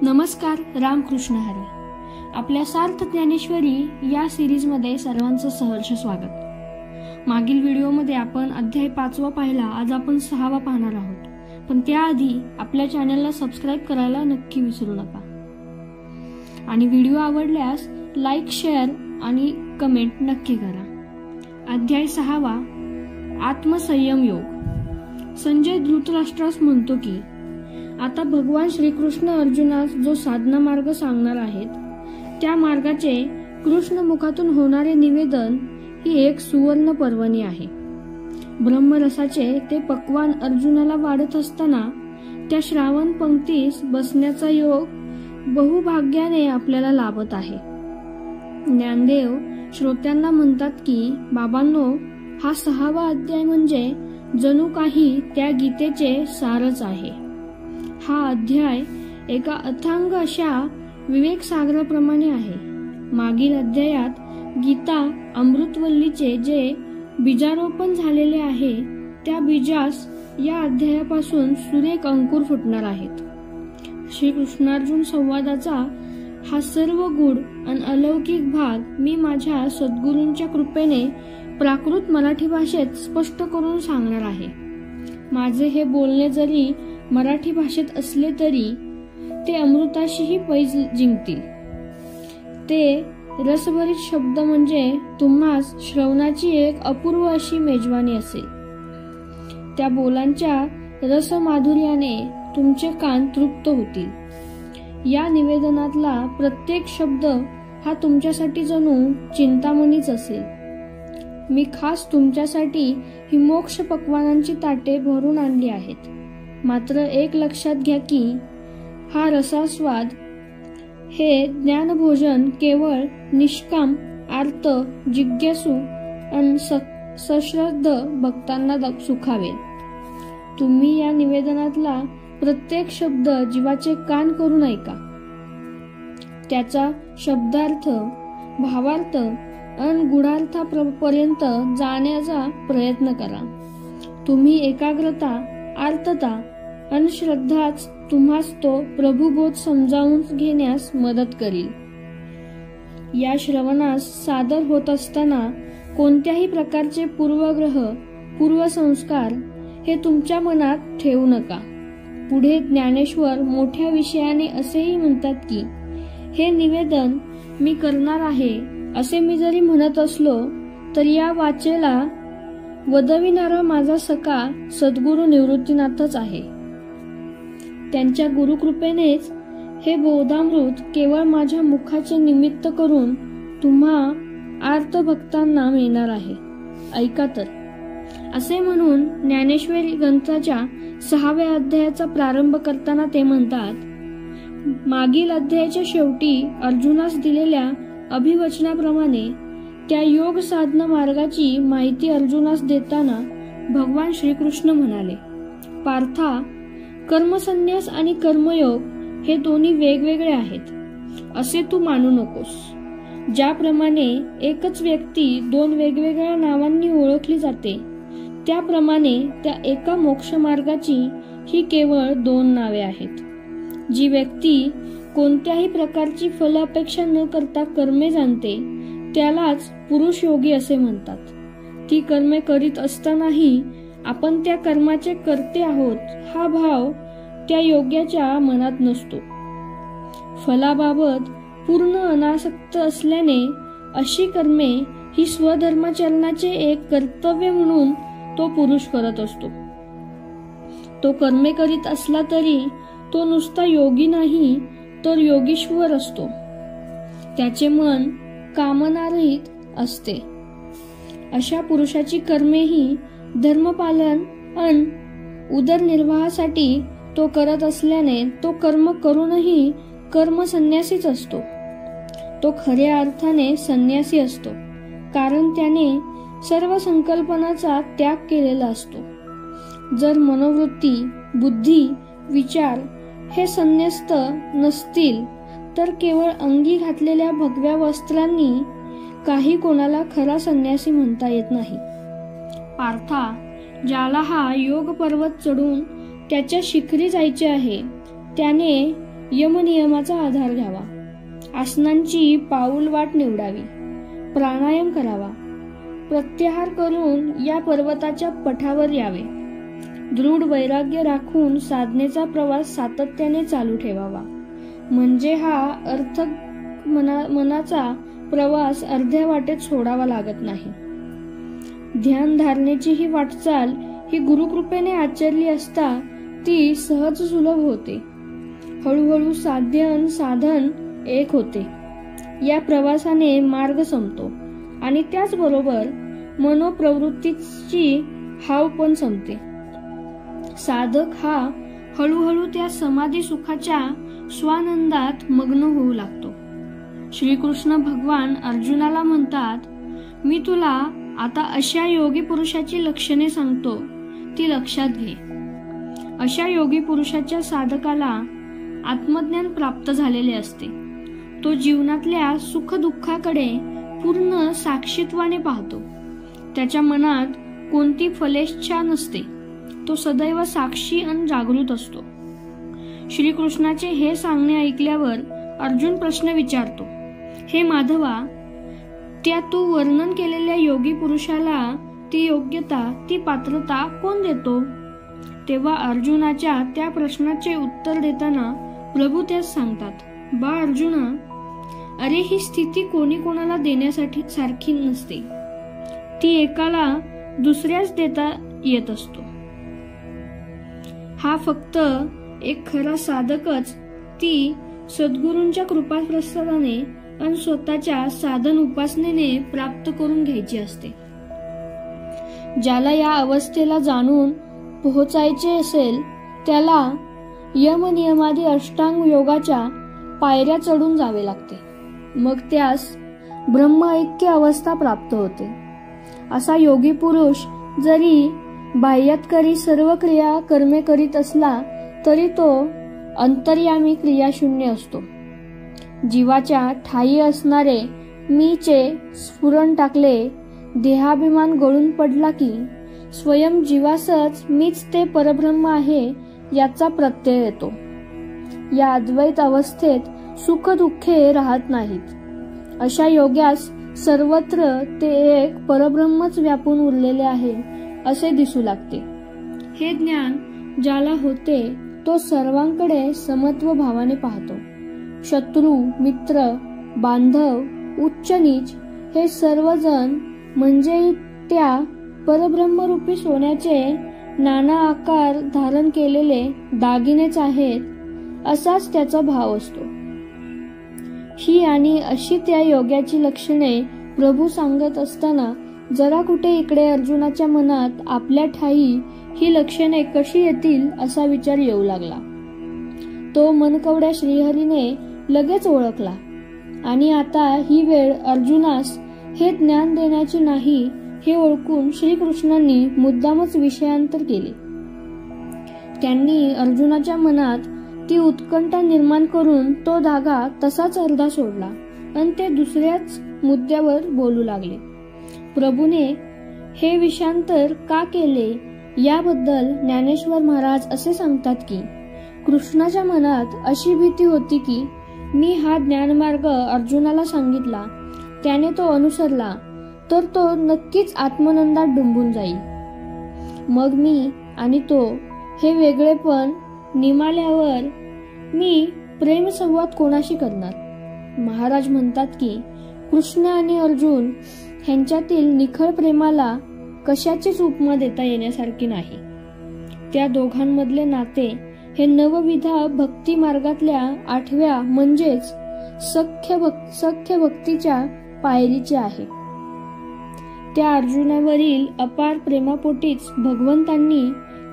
नमस्कार, रामकृष्ण हरी. आपल्या सार्थ ज्ञानेश्वरी या सिरीजमध्ये सर्वांचं सहर्ष स्वागत. मागील व्हिडिओमध्ये आपण अध्याय 5 पाहिला. आज आपण 6 पाहणार आहोत. पण त्याआधी आपल्या चॅनलला सबस्क्राईब करायला नक्की विसरू नका. आणि व्हिडिओ आवडल्यास लाईक, शेअर आणि कमेंट नक्की करा. अध्याय 6 आत्मसंयम योग. संजय धृतराष्ट्रास म्हणतो की आता भगवान श्रीकृष्ण अर्जुनास जो साधना मार्ग सांगणार आहेत त्या मार्गाचे कृष्ण मुखातून होणारे निवेदन ही एक सुवर्ण पर्वणी आहे. ब्रह्मरसाचे ते पक्वान अर्जुनाला वाढत असताना त्या श्रावण पंक्तीस बसण्याचा योग बहुभाग्याने आपल्याला लाभत आहे. ज्ञानदेव श्रोत्यांना म्हणतात की बाबांनो, हा 6वा अध्याय म्हणजे जणू काही त्या गीतेचे सारच आहे. हा अध्याय एका अथांग अशा विवेक सागराप्रमाणे आहे. मागील अध्यायात गीता अमृतवल्लीचे जे बीजारोपण झालेले आहे त्या बीजास या अध्यायापासून सुरेख अंकुर फुटणार आहेत. श्रीकृष्णार्जुन संवादाचा हा सर्व गूढ आणि अलौकिक भाग मी माझ्या सद्गुरूंच्या कृपेने प्राकृत मराठी भाषेत स्पष्ट करून सांगणार आहे. माझे हे बोलणे जरी मराठी भाषेत असले तरी ते अमृताशीही पैज जिंकतील. ते रसभरीत शब्द म्हणजे तुम्हास श्रवणाची एक अपूर्व अशी मेजवानी असेल. त्या बोलांच्या रसमाधुर्याने तुमचे कान तृप्त होतील. या निवेदनातला प्रत्येक शब्द हा तुमच्यासाठी जणू चिंतामणीच असेल. मी खास तुमच्यासाठी ही मोक्ष पक्वानांची ताटे भरून आणली आहेत. मात्र एक लक्षात घ्या की हा रसास्वाद हे ज्ञानभोजन केवळ निष्काम, आर्त, जिज्ञासू आणि सश्रद्ध भक्तांना सुखावेल. तुम्ही या निवेदनातला प्रत्येक शब्द जीवाचे कान करून ऐका. त्याचा शब्दार्थ, भावार्थ आणि गुढार्थापर्यंत जाण्याचा प्रयत्न करा. तुम्ही एकाग्रता, आर्तता आणि श्रद्धाच तुम्हास तो प्रभुबोध समजावून घेण्यास मदत करील. या श्रवणास सादर होत असताना कोणत्याही प्रकारचे पूर्वग्रह, पूर्वसंस्कार हे तुमच्या मनात ठेवू नका. पुढे ज्ञानेश्वर मोठ्या विषयाने असेही म्हणतात की हे निवेदन मी करणार आहे असे मी जरी म्हणत असलो तर या वाचेला वदविणारा माझा सखा सद्गुरू निवृत्तीनाथच आहे. त्यांच्या गुरुकृपेनेच हे बोधामृत केवळ माझ्या मुखाचे निमित्त करून तुम्हा आर्त भक्तांना मिळणार आहे. ऐका तर. असे म्हणून ज्ञानेश्वरी ग्रंथाच्या 6व्या अध्यायाचा प्रारंभ करताना ते म्हणतात, मागील अध्यायाच्या शेवटी अर्जुनास दिलेल्या अभिवचनाप्रमाणे त्या योग साधना मार्गाची माहिती अर्जुनास देताना भगवान श्रीकृष्ण म्हणाले, पार्था, कर्मसन्यास आणि कर्मयोग हे दोन्ही वेगवेगळे आहेत असे तू मानू नकोस. ज्याप्रमाणे एकच व्यक्ती 2 वेगवेगळ्या नावांनी ओळखली जाते त्याप्रमाणे त्या एका मोक्ष मार्गाची ही केवळ 2 नावे आहेत. जी व्यक्ती कोणत्याही प्रकारची फल अपेक्षा न करता कर्मे जाणते त्यालाच पुरुष योगी असे म्हणतात. ती कर्मे करीत असतानाही आपण त्या कर्माचे करते आहोत हा भाव त्या योग्याच्या मनात नसतो. फलाबाबत पूर्ण अनासक्त असल्याने अशी कर्मे ही स्वधर्माचरणाचे एक कर्तव्य म्हणून तो पुरुष करत असतो. तो कर्मे करीत असला तरी तो नुसता योगी नाही तर योगीश्वर असतो. त्याचे मन कामनारहित असते. अशा पुरुषाची कर्मे ही धर्मपालन आणि उदरनिर्वाहासाठी तो करत असल्याने तो कर्म करूनही कर्म संन्यासीच असतो. तो खऱ्या अर्थाने संन्यासी असतो कारण त्याने सर्व संकल्पनाचा त्याग केलेला असतो. जर मनोवृत्ती, बुद्धी, विचार हे संन्यस्त नसतील तर केवळ अंगी घातलेल्या भगव्या वस्त्रांनी काही कोणाला खरा संन्यासी म्हणता येत नाही. पार्था, ज्याला हा योग पर्वत चढून त्याच्या शिखरी जायचे आहे त्याने यमनियमाचा आधार घ्यावा, आसनांची पाऊल वाट निवडावी, प्राणायाम करावा, प्रत्याहार करून या पर्वताच्या पठावर यावे, दृढ वैराग्य राखून साधनेचा प्रवास सातत्याने चालू ठेवावा. म्हणजे हा अर्थ मनाचा प्रवास अर्ध्या वाटेत सोडावा लागत नाही. ध्यान धारणेची ही वाटचाल ही गुरुकृपेने आचरली असता ती सहज सुलभ होते. हळूहळू साधन एक होते. या प्रवासाने मार्ग संपतो आणि त्याचबरोबर मनोप्रवृत्तीची हाव पण संपते. साधक हा हळूहळू त्या समाधी सुखाच्या स्वानंदात मग्न होऊ लागतो. श्रीकृष्ण भगवान अर्जुनाला म्हणतात, मी तुला आता अशा योगी पुरुषाची लक्षणे सांगतो, ती लक्षात घे. अशा योगी पुरुषाच्या साधकाला आत्मज्ञान प्राप्त झालेले असते. तो जीवनातल्या सुखदुःखाकडे पूर्ण साक्षीत्वाने पाहतो. त्याच्या मनात कोणती फलेच्छा नसते. तो सदैव साक्षी आणि जागृत असतो. श्रीकृष्णाचे हे सांगणे ऐकल्यावर अर्जुन प्रश्न विचारतो, हे माधवा, त्या तू वर्णन केलेल्या योगी पुरुषाला ती योग्यता, ती पात्रता कोण देतो? तेव्हा अर्जुनाच्या त्या प्रश्नाचे उत्तर देताना प्रभू त्यास सांगतात, बा अर्जुना, अरे ही स्थिती कोणी कोणाला देण्यासाठी सारखी नसते. ती एकाला दुसऱ्याच देता येत असतो. हा फक्त एक खरा साधकच ती सद्गुरूंच्या कृपाप्रसादाने आणि स्वतःच्या साधन उपासनेने प्राप्त करून घ्यायची असते. ज्याला या अवस्थेला जाणून पोहोचायचे असेल त्याला यमनियमादी अष्टांग योगाच्या पायऱ्या चढून जावे लागते. मग त्यास ब्रह्म ऐक्य अवस्था प्राप्त होते. असा योगी पुरुष जरी बाह्यातकरी सर्व क्रिया कर्मे करीत असला तरी तो अंतर्यामी क्रियाशून्य असतो. जीवाच्या ठायी असणारे मीचे स्फुरण टाकले, देहाभिमान गळून पडला की स्वयं जीवासच मीच ते परब्रह्म आहे याचा प्रत्यय येतो. या अद्वैत अवस्थेत सुख दुःखे राहत नाहीत. अशा योग्यास सर्वत्र ते एक परब्रह्मच व्यापून उरलेले आहे असे दिसू लागते. हे ज्ञान ज्याला होते तो सर्वांकडे समत्व भावाने पाहतो. शत्रू, मित्र, बांधव, उच्च नीच हे सर्वजण म्हणजे त्या परब्रह्मरूपी सोन्याचे नाना आकार धारण केलेले दागिनेच आहेत असाच त्याचा भाव असतो. ही आणि अशी त्या योग्याची लक्षणे प्रभू सांगत असताना जरा कुठे इकडे अर्जुनाच्या मनात आपल्या ठाई ही लक्षणे कशी येतील असा विचार येऊ लागला. तो मनकवड्या श्रीहरीने लगेच ओळखला आणि आता ही वेळ अर्जुनास हे ज्ञान देण्याची नाही हे ओळखून श्रीकृष्णांनी मुद्दामच विषयांतर केले. त्यांनी अर्जुनाच्या मनात ती उत्कंठा निर्माण करून तो धागा तसाच अर्धा सोडला आणि ते दुसऱ्याच मुद्द्यावर बोलू लागले. प्रभूने हे विषयांतर का केले याबद्दल ज्ञानेश्वर महाराज असे सांगतात की कृष्णाच्या मनात अशी भीती होती की मी हा ज्ञानमार्ग अर्जुनाला सांगितला, त्याने तो अनुसरला तर तो नक्कीच आत्मनंदात डुंबून जाईल. मग मी आणि तो हे वेगळेपण निमाल्यावर मी प्रेमसंवाद कोणाशी करणार? महाराज म्हणतात की कृष्ण आणि अर्जुन ह्यांच्यातील निखळ प्रेमाला कशाचीच उपमा देता येण्यासारखी नाही. त्या दोघांमधले नाते हे नवविधा भक्ती मार्गातल्या 8व्या म्हणजेच सख्य भक्तीच्या पायरीचे आहे. त्या अर्जुनावरील अपार प्रेमापोटीच भगवंतांनी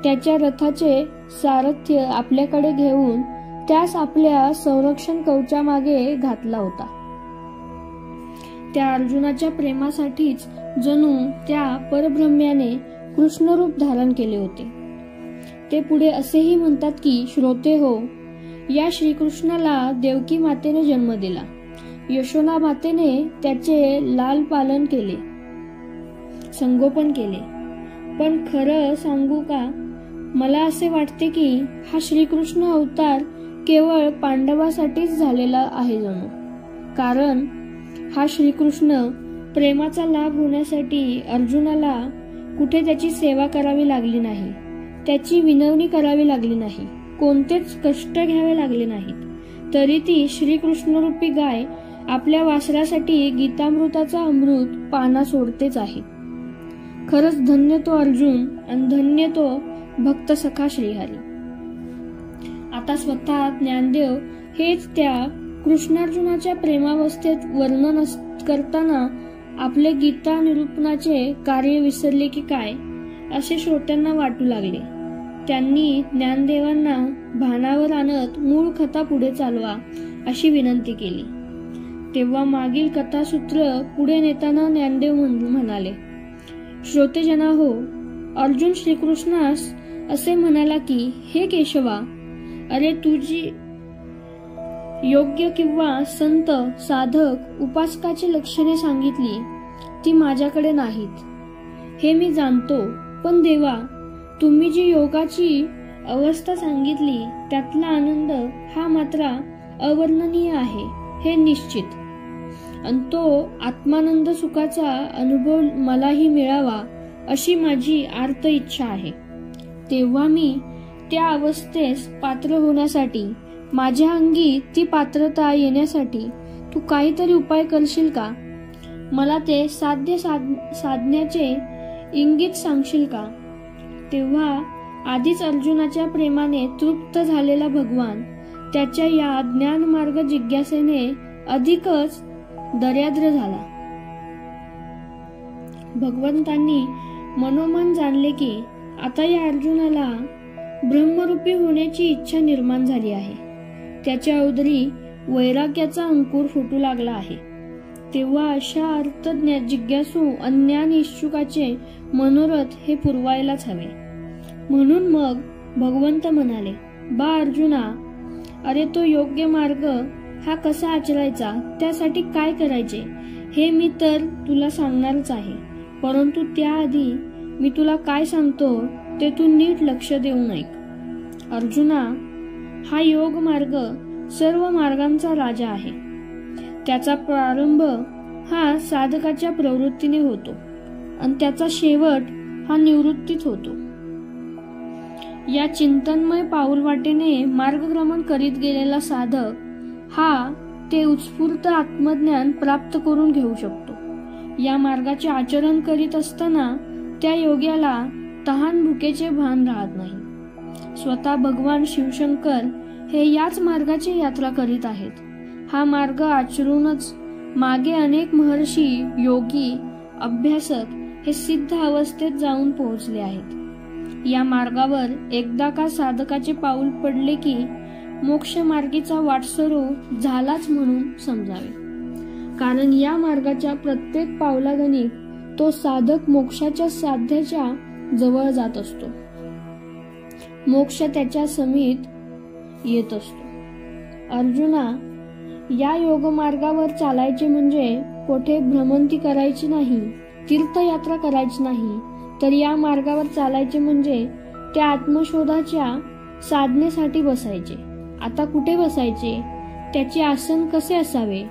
त्याच्या रथाचे सारथ्य आपल्याकडे घेऊन त्यास आपल्या संरक्षण कवचामागे घातला होता. त्या अर्जुनाच्या प्रेमासाठीच जणू त्या परब्रह्म्याने कृष्णरूप धारण केले होते. ते पुढे असेही म्हणतात की श्रोते हो, या श्रीकृष्णाला देवकी मातेने जन्म दिला. यशोदा मातेने त्याचे लाल पालन केले, संगोपन केले. पण खरं सांगू का, मला असे वाटते की हा श्रीकृष्ण अवतार केवळ पांडवासाठीच झालेला आहे जणू. कारण हा श्रीकृष्ण प्रेमाचा लाभ होण्यासाठी अर्जुनाला कुठे त्याची सेवा करावी लागली नाही, त्याची विनवणी करावी लागली नाही, कोणतेच कष्ट घ्यावे लागले नाहीत. तरी ती श्रीकृष्णरूपी गाय आपल्या वासरासाठी गीतामृताचा अमृत पाना सोडतेच आहे. खरंच धन्य तो अर्जुन आणि धन्य तो भक्त सखा श्रीहरी. आता स्वतः ज्ञानदेव हेच त्या कृष्णार्जुनाच्या प्रेमावस्थेत वर्णन करताना आपले गीता निरूपणाचे कार्य विसरले की काय असे श्रोत्यांना वाटू लागले. त्यांनी ज्ञानदेवांना भानावर आणत मूळ कथा पुढे चालवा अशी विनंती केली. तेव्हा मागील कथासूत्र पुढे नेताना ज्ञानदेव म्हणाले, श्रोतेजना हो, अर्जुन श्रीकृष्णास असे म्हणाला की, हे केशवा, अरे तुझी योग्य किंवा संत साधक उपासकाची लक्षणे सांगितली ती माझ्याकडे नाहीत हे मी जाणतो, पण देवा तुम्ही जी योगाची अवस्था सांगितली त्यातला आनंद हा मात्र अवर्णनीय आहे हे निश्चित, आणि तो आत्मानंद सुखाचा अनुभव मलाही मिळावा अशी माझी आर्त इच्छा आहे. तेव्हा मी त्या अवस्थेस पात्र होण्यासाठी, माझ्या अंगी ती पात्रता येण्यासाठी तू काहीतरी उपाय करशील का? मला ते साधण्याचे इंगित सांगशील का? तेव्हा आधीच अर्जुनाच्या प्रेमाने तृप्त झालेला भगवान त्याच्या या ज्ञानमार्ग जिज्ञासेने अधिकच दर्याद्र झाला. भगवंतांनी मनोमन जाणले की आता या अर्जुनाला ब्रह्मरूपी होण्याची इच्छा निर्माण झाली आहे. त्याच्या उदरी वैराग्याचा अंकुर फुटू लागला आहे. तेव्हा अशा अर्थज्ञ जिज्ञासू अज्ञान इच्छुकाचे मनोरथ हे पुरवायलाच हवे. म्हणून मग भगवंत म्हणाले, बा अर्जुना, अरे तो योग्य मार्ग हा कसा आचरायचा, त्यासाठी काय करायचे हे मी तर तुला सांगणारच आहे. परंतु त्याआधी मी तुला काय सांगतो ते तू नीट लक्ष देऊन ऐक. अर्जुना, हा योग मार्ग सर्व मार्गांचा राजा आहे. त्याचा प्रारंभ हा साधकाच्या प्रवृत्तीने होतो आणि त्याचा शेवट हा निवृत्तीत होतो. या चिंतनमय पाऊलवाटेने मार्गक्रमण करीत गेलेला साधक हा ते उत्स्फूर्त आत्मज्ञान प्राप्त करून घेऊ शकतो. या मार्गाचे आचरण करीत असताना त्या योग्याला तहान भुकेचे भान राहत नाही. स्वतः भगवान शिवशंकर हे याच मार्गाची यात्रा करीत आहेत. हा मार्ग आचरूनच मागे अनेक महर्षी, योगी, अभ्यासक हे सिद्ध अवस्थेत जाऊन पोहोचले आहेत. या मार्गावर एकदा का साधकाचे पाऊल पडले की मोक्ष मार्गीचा वाटसरू झालाच म्हणून समजावे. कारण या मार्गाच्या प्रत्येक पावलागणिक तो साधक मोक्षाच्या साध्याच्या जवळ जात असतो. मोक्ष त्याच्या समीप येत असतो. अर्जुना, या योग मार्गावर चालायचे म्हणजे कोठे भ्रमंती करायची नाही, तीर्थयात्रा करायची नाही, तर या मार्गावर चालायचे म्हणजे त्या आत्मशोधाच्या साधनेसाठी बसायचे. आता कुठे बसायचे, त्याचे आसन कसे असावे,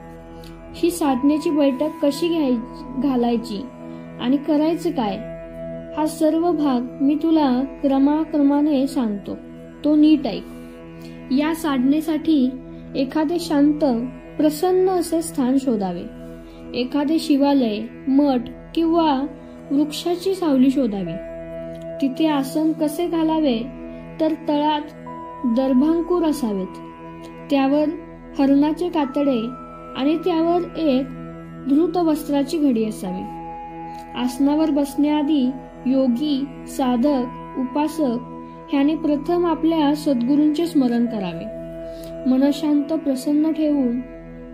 ही साधनेची बैठक कशी घालायची आणि करायचं काय, हा सर्व भाग मी तुला क्रमाक्रमाने सांगतो, तो नीट ऐक. या साधनेसाठी एखादे शांत प्रसन्न असे स्थान शोधावे. एखादे शिवालय, मठ किंवा वृक्षाची सावली शोधावी. तिथे आसन कसे घालावे तर तळात दर्भांकुर असावेत, त्यावर हरणाचे कातडे आणि त्यावर एक धृत वस्त्राची घडी असावी. आसनावर बसण्याआधी योगी, साधक, उपासक ह्याने प्रथम आपल्या सद्गुरूंचे स्मरण करावे. मन शांत प्रसन्न ठेवून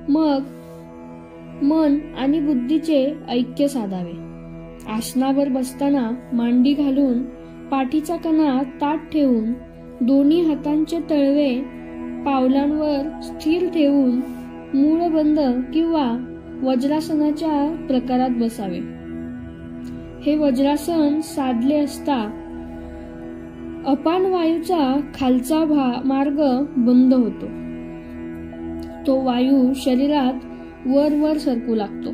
मग मन आणि बुद्धीचे ऐक्य साधावे. आसनावर बसताना मांडी घालून पाठीचा कणा ताठ ठेवून दोन्ही हातांचे तळवे पावलांवर स्थिर ठेवून मूळबंद किंवा वज्रासनाच्या प्रकारात बसावे. हे वज्रासन साधले असता अपान वायूचा खालचा मार्ग बंद होतो. तो वायू शरीरात वर वर सरकू लागतो.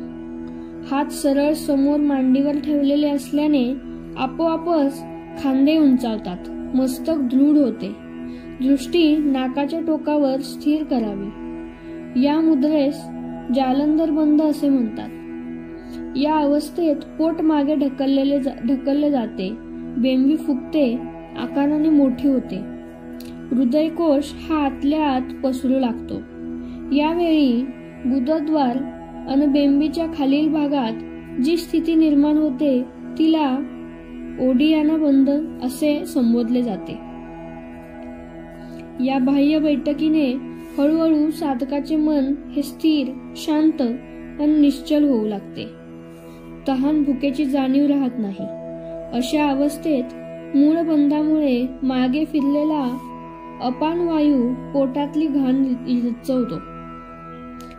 हात सरळ समोर मांडीवर ठेवलेले असल्याने आपोआपच खांदे उंचावतात. मस्तक दृढ होते. दृष्टी नाकाच्या टोकावर स्थिर करावी. या मुद्रेस जालंधर बंद असे म्हणतात. या अवस्थेत पोट मागे ढकलले जाते. बेंबी फुगते, आकाराने मोठी होते. हृदयकोश हा आतल्या आत पसरू लागतो. यावेळी गुदद्वार आणि बेंबीच्या खालील भागात जी स्थिती निर्माण होते तिला ओडियाना बंद असे संबोधले जाते. या बाह्य बैठकीने हळूहळू साधकाचे मन हे स्थिर, शांत आणि निश्चल होऊ लागते. तहान भुकेची जाणीव राहत नाही. अशा अवस्थेत मूळ बंधामुळे मागे फिरलेला अपान वायू पोटातली घाण रिचवतो.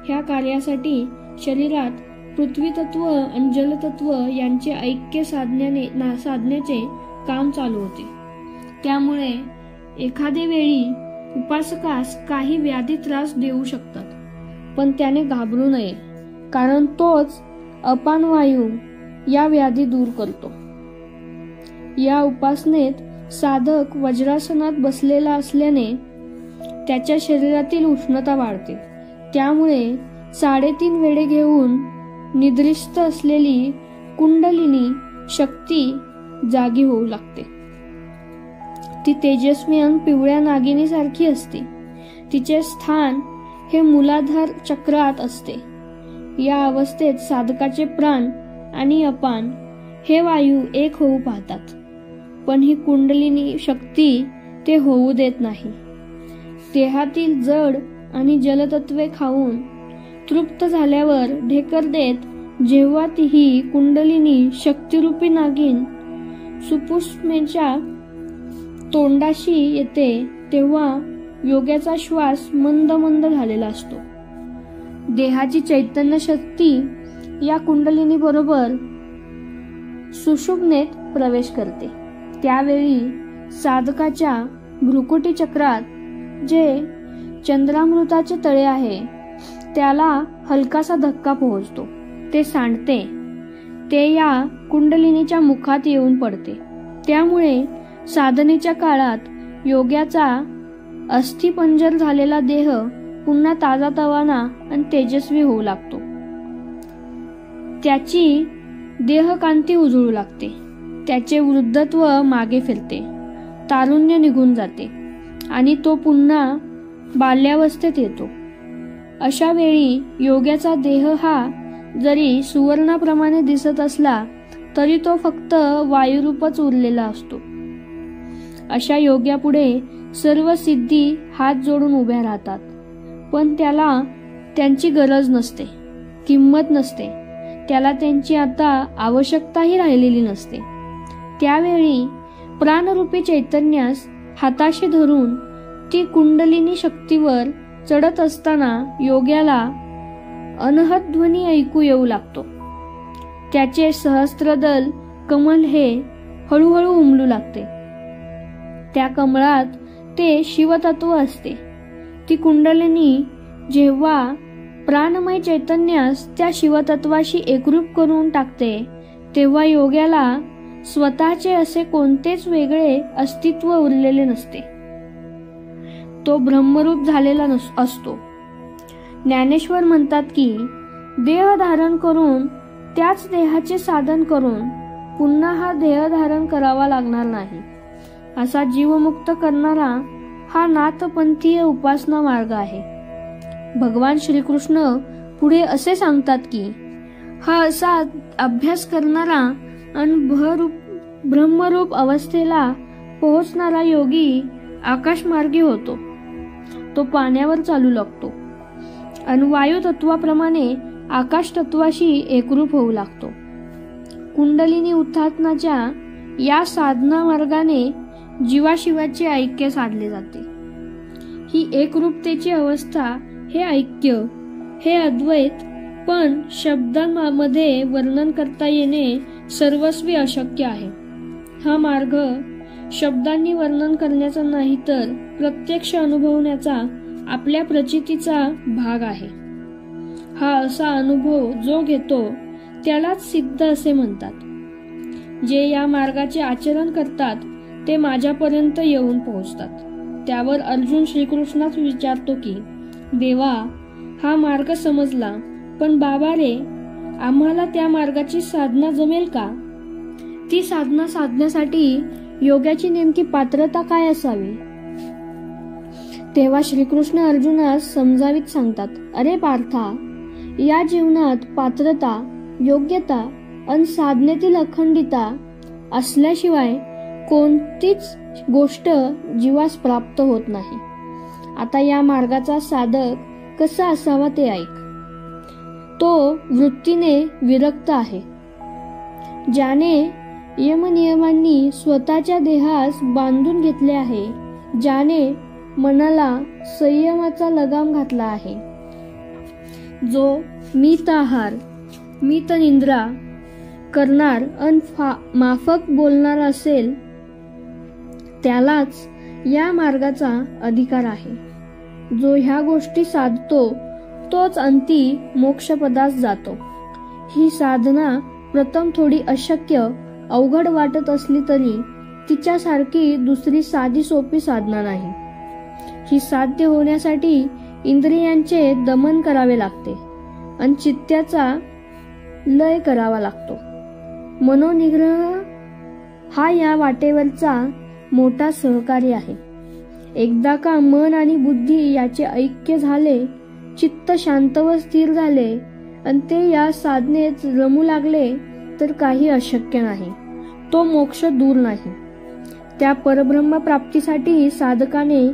ह्या कार्यासाठी शरीरात पृथ्वी तत्व आणि जलतत्व यांचे ऐक्य साधण्याचे काम चालू होते. त्यामुळे एखादे वेळी उपासकास काही व्याधी त्रास देऊ शकतात, पण त्याने घाबरू नये, कारण तोच अपान वायू या व्याधी दूर करतो. या उपासनेत साधक वज्रासनात बसलेला असल्याने त्याच्या शरीरातील उष्णता वाढते. त्यामुळे 3.5 वेढे घेऊन निद्रिस्त असलेली कुंडलिनी शक्ती जागी होऊ लागते. ती तेजस्वी आणि पिवळ्या नागिनीसारखी असते. तिचे स्थान हे मूलाधार चक्रात असते. या अवस्थेत साधकाचे प्राण आणि अपान हे वायू एक होऊ पाहतात, पण ही कुंडलिनी शक्ती ते होऊ देत नाही. देहातील जड आणि जलतत्वे खाऊन तृप्त झाल्यावर ढेकर देत जेव्हा ती ही कुंडलिनी शक्तिरूपी नागिन सुपुष्मेच्या तोंडाशी येते तेव्हा योग्याचा श्वास मंद मंद झालेला असतो. देहाची चैतन्य शक्ती या कुंडलिनी बरोबर सुषुम्नेत प्रवेश करते. त्यावेळी साधकाच्या भ्रुकुटी चक्रात जे चंद्रामृताचे तळे आहे त्याला हलकासा धक्का पोहोचतो. ते सांडते. ते या कुंडलिनीच्या मुखात येऊन पडते. त्यामुळे साधनेच्या काळात योग्याचा अस्थिपंजर झालेला देह पुन्हा ताजातवाना आणि तेजस्वी होऊ लागतो. त्याची देहकांती उजळू लागते. त्याचे वृद्धत्व मागे फिरते. तारुण्य निघून जाते आणि तो पुन्हा बाल्यावस्थेत येतो. अशा वेळी योग्याचा देह हा जरी सुवर्णाप्रमाणे दिसत असला तरी तो फक्त वायुरूपच उरलेला असतो. अशा योग्यापुढे सर्व सिद्धी हात जोडून उभ्या राहतात, पण त्याला त्यांची गरज नसते, किंमत नसते. त्याला त्यांची आता आवश्यकताही राहिलेली नसते. त्यावेळी प्राणरूपी चैतन्यास हाताशी धरून ती कुंडलिनी शक्तीवर चढत असताना योग्याला अनहद ध्वनी ऐकू येऊ लागतो. त्याचे सहस्त्रदल कमल हे हळूहळू उमलू लागते. त्या कमळात ते शिवतत्व असते. ती कुंडलिनी जेव्हा प्राणमय चैतन्यास त्या शिवतत्वाशी एकरूप करून टाकते तेव्हा योग्याला स्वतःचे असे कोणतेच वेगळे अस्तित्व उरलेले नसते. तो ब्रह्मरूप झालेला असतो. ज्ञानेश्वर म्हणतात की देह धारण करून त्याच देहाचे साधन करून पुन्हा हा देह धारण करावा लागणार नाही. असा जीवमुक्त करणारा हा नाथपंथीय उपासना मार्ग आहे. भगवान श्रीकृष्ण पुढे असे सांगतात की हा असा अभ्यास करणारा आणि ब्रह्मरूप अवस्थेला पोहोचणारा योगी आकाशमार्गी होतो. तो पाण्यावर चालू लागतो आणि वायू तत्वाप्रमाणे आकाश तत्वाशी एकरूप होऊ लागतो. कुंडलिनी उत्थानाच्या या साधना मार्गाने जीवाशिवाचे ऐक्य साधले जाते. ही एकरूपतेची अवस्था, हे ऐक्य, हे अद्वैत पण शब्दांमध्ये वर्णन करता येणे सर्वस्वी अशक्य आहे. हा मार्ग शब्दांनी वर्णन करण्याचा नाही तर प्रत्यक्ष अनुभवण्याचा आपल्या प्रचितीचा भाग आहे. हा असा अनुभव जो घेतो त्यालाच सिद्ध असे म्हणतात. जे या मार्गाचे आचरण करतात ते माझ्यापर्यंत येऊन पोहोचतात. त्यावर अर्जुन श्रीकृष्णास विचारतो की, देवा, हा मार्ग समजला, पण बाबा रे, आम्हाला त्या मार्गाची साधना जमेल का? ती साधना साधण्यासाठी योगाची नेमकी पात्रता काय असावी? तेव्हा श्रीकृष्ण अर्जुनास समजावीत सांगतात, अरे पार्था, या जीवनात पात्रता, योग्यता आणि साधनेतील अखंडिता असल्याशिवाय कोणतीच गोष्ट जीवास प्राप्त होत नाही. आता या मार्गाचा साधक कसा असावा ते ऐक. तो वृत्तीने विरक्त आहे, ज्याने यमनियमांनी स्वतःच्या देहास बांधून घेतले आहे, ज्याने मनाला संयमाचा लगाम घातला आहे, जो मित आहार, मित निद्रा करणार अन माफक बोलणार असेल, त्यालाच या मार्गाचा अधिकार आहे. जो ह्या गोष्टी साधतो तोच अंती मोक्षपदास जातो. ही साधना प्रथम थोडी अशक्य, अवघड वाटत असली तरी तिच्यासारखी दुसरी साधी सोपी साधना नाही. ही साध्य होण्यासाठी इंद्रियांचे दमन करावे लागते आणि चित्ताचा लय करावा लागतो. मनोनिग्रह हा या वाटेवरचा मोठा सहकारी आहे. एकदा का मन आणि बुद्धी याचे ऐक्य झाले, चित्त शांत व स्थिर झाले आणि ते या साधनेत रमू लागले तर काही अशक्य नाही, तो मोक्ष दूर नाही. त्या परब्रह्म प्राप्तीसाठी साधकाने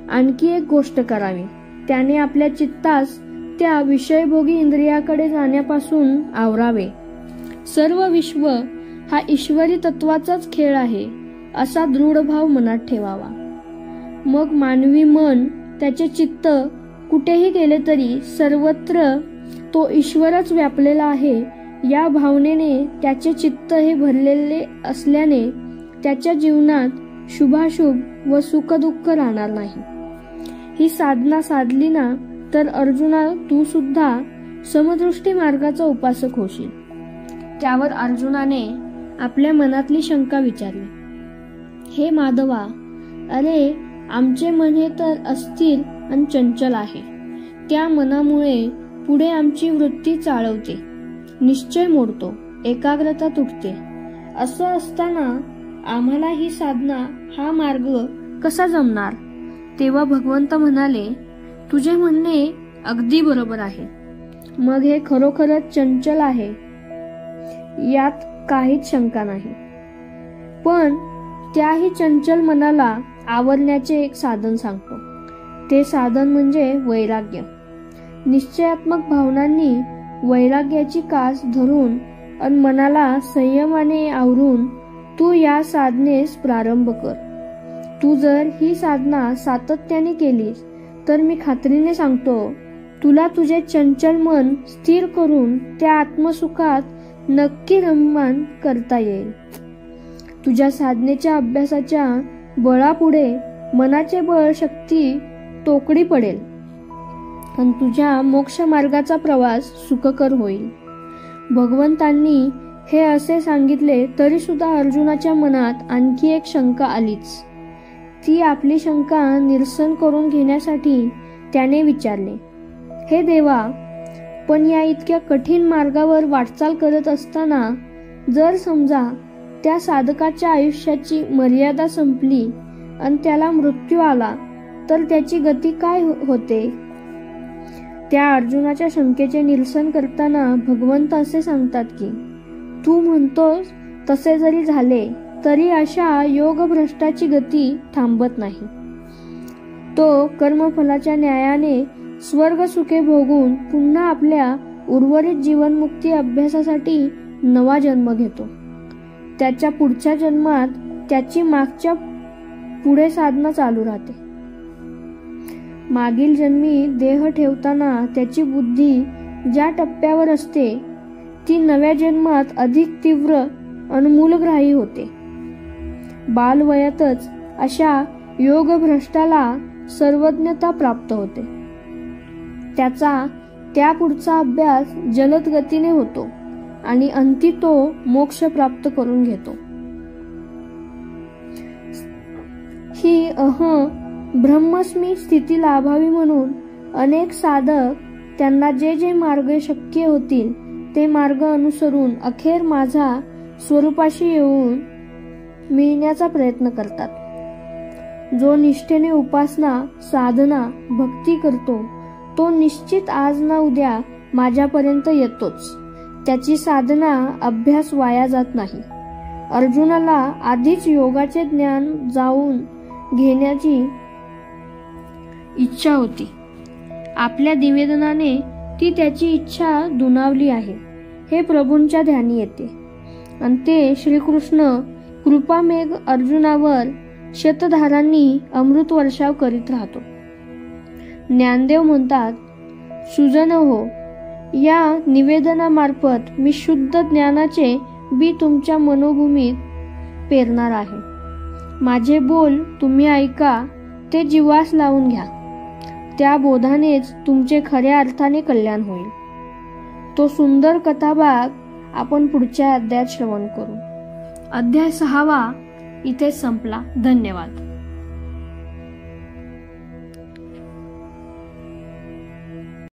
आणखी एक गोष्ट करावी. त्याने आपल्या चित्तास त्या विषयभोगी इंद्रियाकडे जाण्यापासून आवरावे. सर्व विश्व हा ईश्वरी तत्वाचाच खेळ आहे असा दृढ भाव मनात ठेवावा. मग मानवी मन, त्याचे चित्त कुठेही गेले तरी सर्वत्र तो ईश्वरच व्यापलेला आहे या भावनेने त्याचे चित्त हे भरलेले असल्याने त्याच्या जीवनात शुभाशुभ व सुखदुःख राहणार नाही. ही साधना साधली ना तर अर्जुना, तू सुद्धा समदृष्टी मार्गाचा उपासक होशील. त्यावर अर्जुनाने आपल्या मनातली शंका विचारली, हे माधवा, अरे आमचे मन हे तर अस्थिर आणि चंचल आहे. त्या मनामुळे पुढे आमची वृत्ती चाळवते, निश्चय मोडतो, एकाग्रता तुटते. असं असताना आम्हाला ही साधना, हा मार्ग कसा जमणार? तेव्हा भगवंत म्हणाले, तुझे म्हणणे अगदी बरोबर आहे. मग हे खरोखरच चंचल आहे, यात काहीच शंका नाही. पण त्याही चंचल मनाला आवरण्याचे एक साधन सांगतो. ते साधन म्हणजे वैराग्य. निश्चयात्मक भावनांनी वैराग्याची कास धरून आणि मनाला संयमाने आवरून तू या साधनेस प्रारंभ कर. तू जर ही साधना सातत्याने केलीस तर मी खात्रीने सांगतो, तुला तुझे चंचल मन स्थिर करून त्या आत्मसुखात नक्की रममाण करता येईल. तुझ्या साधनेच्या अभ्यासाच्या बळापुढे मनाचे बळ शक्ती तोकडी पडेल आणि तुझ्या मोक्ष मार्गाचा प्रवास सुखकर होईल. भगवंतांनी हे असे सांगितले तरी सुद्धा अर्जुनाच्या मनात आणखी एक शंका आलीच. ती आपली शंका निरसन करून घेण्यासाठी त्याने विचारले, हे देवा, पण या इतक्या कठीण मार्गावर वाटचाल करत असताना जर समजा त्या साधकाच्या आयुष्याची मर्यादा संपली आणि त्याला मृत्यू आला तर त्याची गती काय होते? त्या अर्जुनाच्या शंकेचे निरसन करताना भगवंत असे सांगतात की, तू म्हणतोस तसे जरी झाले तरी अशा योगभ्रष्टाची गती थांबत नाही. तो कर्मफलाच्या न्यायाने स्वर्ग सुखे भोगून पुन्हा आपल्या उर्वरित जीवनमुक्ती अभ्यासासाठी नवा जन्म घेतो. त्याच्या पुढच्या जन्मात त्याची मागच्या पुढे साधना चालू राहते. मागील जन्मी देह ठेवताना त्याची बुद्धी ज्या टप्प्यावर असते ती नव्या जन्मात अधिक तीव्र आणि मूलग्राही होते. बालवयातच अशा योगभ्रष्टाला सर्वज्ञता प्राप्त होते. त्याचा त्यापुढचा अभ्यास जलद गतीने होतो आणि अंती तो मोक्ष प्राप्त करून घेतो. ही ब्रह्मस्मी स्थिती लाभावी म्हणून अनेक साधक त्यांना जे जे मार्ग शक्य होतील ते मार्ग अनुसरून अखेर माझा स्वरूपाशी येऊन मिळण्याचा प्रयत्न करतात. जो निष्ठेने उपासना, साधना, भक्ती करतो तो निश्चित आज ना उद्या माझ्यापर्यंत येतोच. त्याची साधना, अभ्यास वाया जात नाही. अर्जुनाला आधीच योगाचे ज्ञान जाऊन घेण्याची इच्छा होती. आपल्या निवेदनाने ती त्याची इच्छा दुणावली आहे हे प्रभूंच्या ध्यानी येते आणि ते श्रीकृष्ण कृपामेघ अर्जुनावर शतधारांनी अमृत वर्षाव करीत राहतो. ज्ञानदेव म्हणतात, सुजन हो, या निवेदनामार्फत मी शुद्ध ज्ञानाचे बी तुमच्या मनोभूमीत पेरणार आहे. माझे बोल तुम्ही ऐका, ते जीवास लावून घ्या. त्या बोधानेच तुमचे खऱ्या अर्थाने कल्याण होईल. तो सुंदर कथाभाग आपण पुढच्या अध्यायात श्रवण करू. अध्याय 6 इथे संपला. धन्यवाद.